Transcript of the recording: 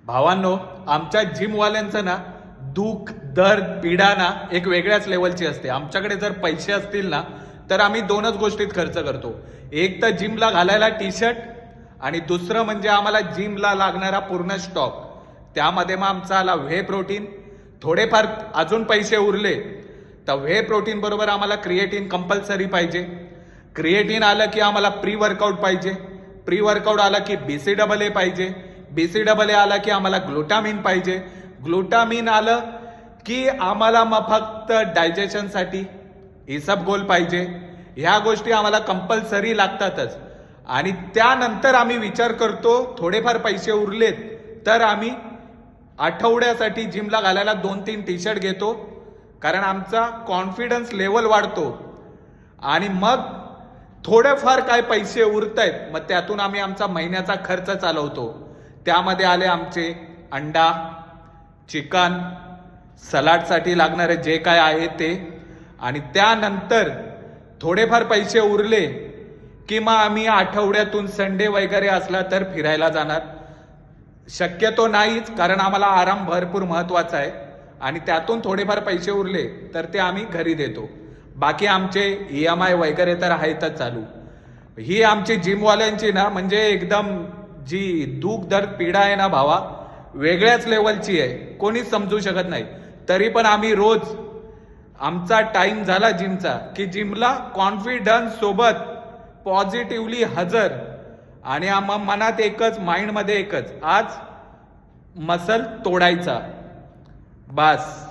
भावांनो, आमच्या जिमवाल्यांचं ना दुःख दर्द पीडा ना एक वेगळ्याच लेवलची असते. आमच्याकडे जर पैसे असतील ना तर आम्ही दोनच गोष्टीत खर्च करतो. एक तर जिमला घालायला टी शर्ट आणि दुसरं म्हणजे आम्हाला जिमला लागणारा पूर्ण स्टॉक. त्यामध्ये मग आमचा आला व्हे प्रोटीन. थोडेफार अजून पैसे उरले तर व्हे प्रोटीन बरोबर आम्हाला क्रिएटिन कंपल्सरी पाहिजे. क्रिएटिन आलं की आम्हाला प्री वर्कआउट पाहिजे. प्री वर्कआउट आला की BCAA पाहिजे. BCAA आला की आम्हाला ग्लुटामिन पाहिजे. ग्लुटामिन आलं की आम्हाला मग फक्त डायजेशनसाठी इसबगोल पाहिजे. ह्या गोष्टी आम्हाला कंपल्सरी लागतातच. आणि त्यानंतर आम्ही विचार करतो थोडेफार पैसे उरलेत तर आम्ही आठवड्यासाठी जिमला घालायला 2-3 टी शर्ट घेतो, कारण आमचा कॉन्फिडन्स लेवल वाढतो. आणि मग थोडेफार काय पैसे उरतायत मग त्यातून आम्ही आमचा महिन्याचा खर्च चालवतो. त्यामध्ये आले आमचे अंडा, चिकन, सलाडसाठी लागणारे जे काय आहे ते. आणि त्यानंतर थोडेफार पैसे उरले की मग आम्ही आठवड्यातून संडे वगैरे असला तर फिरायला जाणार. शक्यतो नाहीच, कारण आम्हाला आराम भरपूर महत्वाचा आहे. आणि त्यातून थोडेफार पैसे उरले तर ते आम्ही घरी देतो. बाकी आमचे EMI वगैरे तर आहेतच चालू. ही आमची जिमवाल्यांची ना म्हणजे एकदम जी दुःख दर्द पीडा आहे ना भावा, वेगळ्याच लेवलची आहे. कोणीच समजू शकत नाही. तरी पण आम्ही रोज आमचा टाइम झाला जिमचा की जिमला कॉन्फिडन्स सोबत पॉझिटिव्हली हजर. आणि मनात एकच, माइंडमध्ये एकच, आज मसल तोडायचा. बस.